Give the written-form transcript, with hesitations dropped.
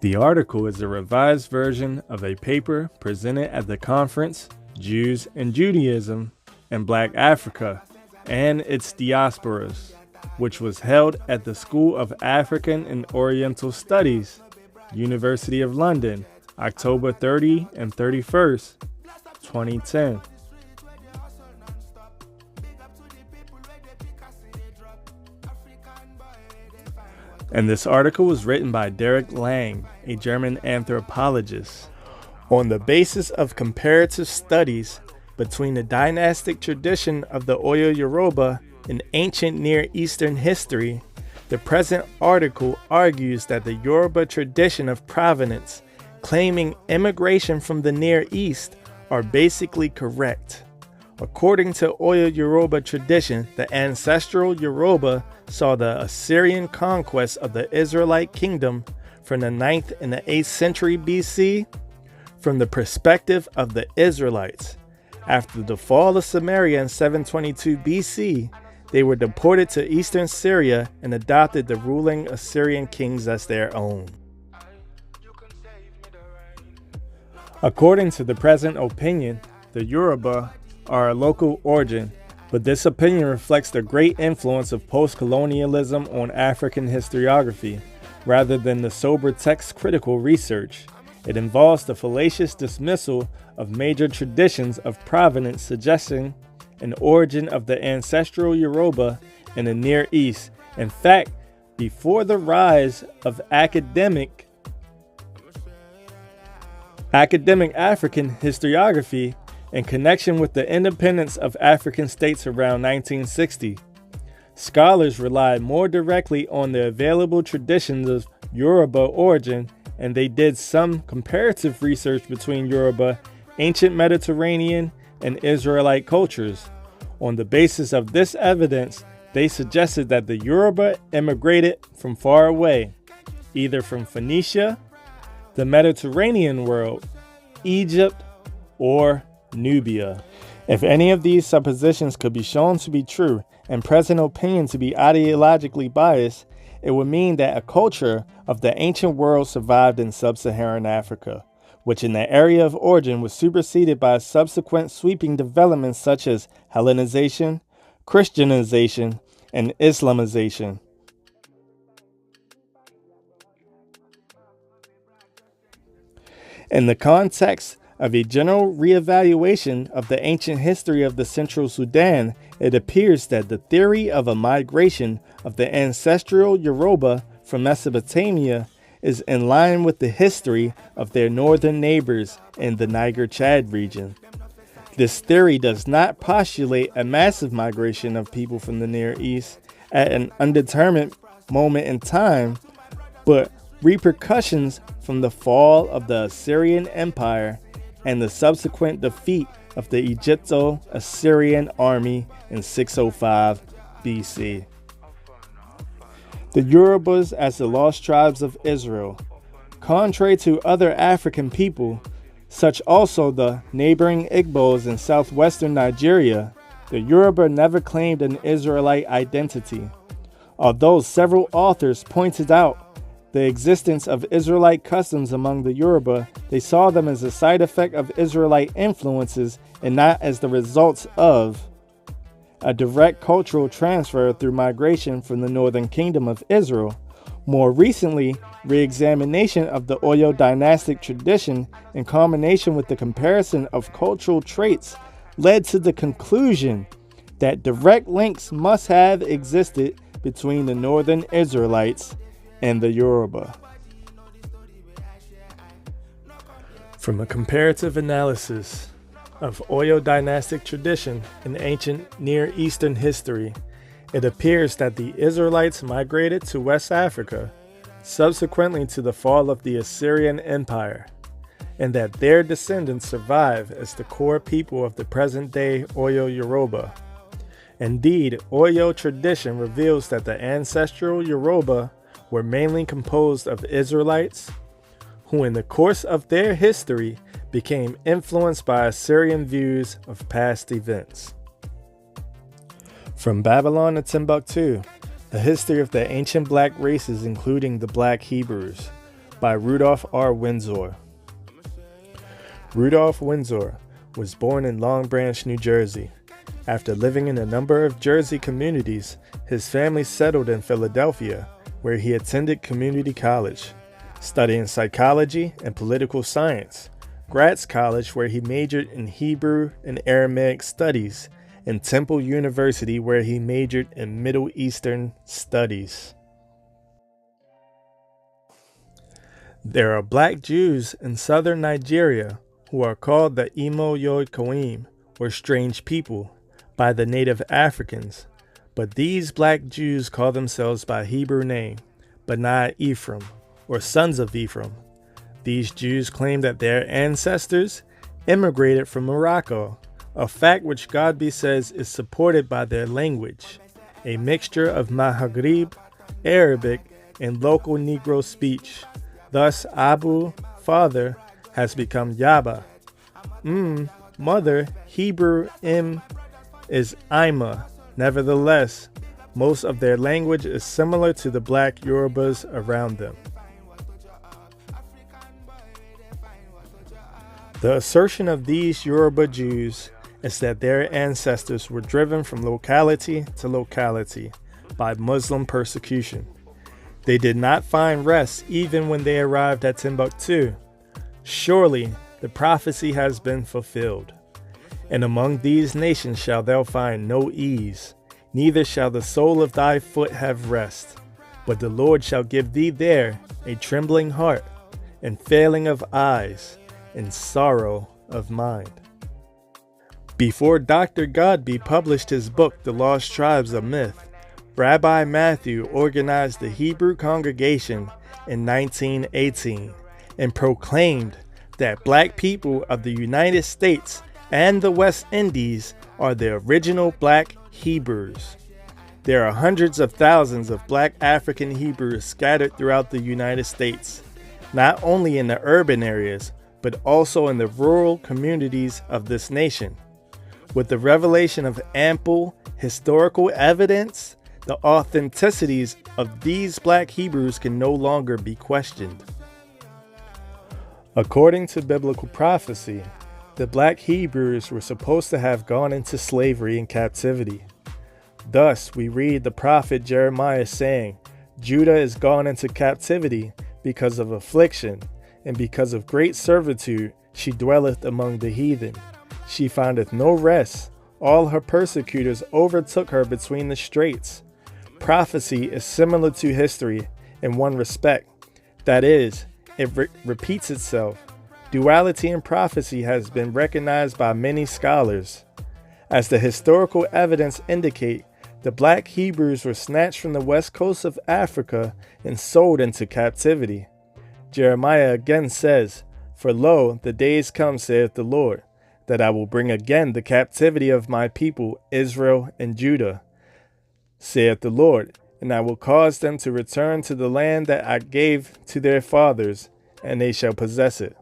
The article is a revised version of a paper presented at the conference Jews and Judaism in Black Africa and its Diasporas, which was held at the School of African and Oriental Studies, University of London, October 30 and 31st, 2010. And this article was written by Derek Lang, a German anthropologist, on the basis of comparative studies between the dynastic tradition of the Oyo Yoruba and ancient Near Eastern history. The present article argues that the Yoruba tradition of provenance, claiming immigration from the Near East, are basically correct. According to Oyo Yoruba tradition, the ancestral Yoruba saw the Assyrian conquest of the Israelite kingdom from the 9th and the 8th century BC from the perspective of the Israelites. After the fall of Samaria in 722 BC, they were deported to eastern Syria and adopted the ruling Assyrian kings as their own. According to the present opinion, the Yoruba are a local origin, but this opinion reflects the great influence of post-colonialism on African historiography, rather than the sober text-critical research. It involves the fallacious dismissal of major traditions of provenance suggesting an origin of the ancestral Yoruba in the Near East. In fact, before the rise of academic African historiography, in connection with the independence of African states around 1960, scholars relied more directly on the available traditions of Yoruba origin, and they did some comparative research between Yoruba, ancient Mediterranean, and Israelite cultures. On the basis of this evidence, they suggested that the Yoruba immigrated from far away, either from Phoenicia, the Mediterranean world, Egypt, or Nubia. If any of these suppositions could be shown to be true and present opinion to be ideologically biased, it would mean that a culture of the ancient world survived in sub-Saharan Africa, which in the area of origin was superseded by subsequent sweeping developments such as Hellenization, Christianization, and Islamization. In the context of a general reevaluation of the ancient history of the Central Sudan, it appears that the theory of a migration of the ancestral Yoruba from Mesopotamia is in line with the history of their northern neighbors in the Niger-Chad region. This theory does not postulate a massive migration of people from the Near East at an undetermined moment in time, but repercussions from the fall of the Assyrian Empire and the subsequent defeat of the Egypto-Assyrian army in 605 BC. The Yorubas as the lost tribes of Israel. Contrary to other African people, such also the neighboring Igbos in southwestern Nigeria, the Yoruba never claimed an Israelite identity. Although several authors pointed out the existence of Israelite customs among the Yoruba, they saw them as a side effect of Israelite influences and not as the results of a direct cultural transfer through migration from the northern kingdom of Israel. More recently, re-examination of the Oyo dynastic tradition in combination with the comparison of cultural traits led to the conclusion that direct links must have existed between the northern Israelites and the Yoruba. From a comparative analysis of Oyo dynastic tradition in ancient Near Eastern history, it appears that the Israelites migrated to West Africa subsequently to the fall of the Assyrian Empire, and that their descendants survive as the core people of the present-day Oyo Yoruba. Indeed, Oyo tradition reveals that the ancestral Yoruba were mainly composed of Israelites, who in the course of their history became influenced by Assyrian views of past events. From Babylon to Timbuktu, the history of the ancient black races including the Black Hebrews, by Rudolph R. Windsor. Rudolph Windsor was born in Long Branch, New Jersey. After living in a number of Jersey communities, his family settled in Philadelphia, where he attended community college, studying psychology and political science, Gratz College, where he majored in Hebrew and Aramaic studies, and Temple University, where he majored in Middle Eastern studies. There are black Jews in southern Nigeria who are called the Imo Yokoim, or strange people, by the native Africans, but these black Jews call themselves by Hebrew name, B'nai Ephraim, or sons of Ephraim. These Jews claim that their ancestors immigrated from Morocco, a fact which Godby says is supported by their language, a mixture of Maghrib, Arabic, and local Negro speech. Thus, Abu, father, has become Yaba. Mother, Hebrew is Ima. Nevertheless, most of their language is similar to the black Yorubas around them. The assertion of these Yoruba Jews is that their ancestors were driven from locality to locality by Muslim persecution. They did not find rest even when they arrived at Timbuktu. Surely the prophecy has been fulfilled. And among these nations shalt thou find no ease, neither shall the sole of thy foot have rest. But the Lord shall give thee there a trembling heart, and failing of eyes, and sorrow of mind. Before Dr. Godby published his book, The Lost Tribes of Myth, Rabbi Matthew organized the Hebrew congregation in 1918 and proclaimed that black people of the United States and the West Indies are the original black Hebrews. There are hundreds of thousands of black African Hebrews scattered throughout the United States, not only in the urban areas, but also in the rural communities of this nation. With the revelation of ample historical evidence, the authenticities of these black Hebrews can no longer be questioned. According to biblical prophecy, the black Hebrews were supposed to have gone into slavery and captivity. Thus, we read the prophet Jeremiah saying, Judah is gone into captivity because of affliction, and because of great servitude she dwelleth among the heathen. She findeth no rest. All her persecutors overtook her between the straits. Prophecy is similar to history in one respect. That is, it repeats itself. Duality in prophecy has been recognized by many scholars. As the historical evidence indicate, the black Hebrews were snatched from the west coast of Africa and sold into captivity. Jeremiah again says, For lo, the days come, saith the Lord, that I will bring again the captivity of my people Israel and Judah, saith the Lord, and I will cause them to return to the land that I gave to their fathers, and they shall possess it.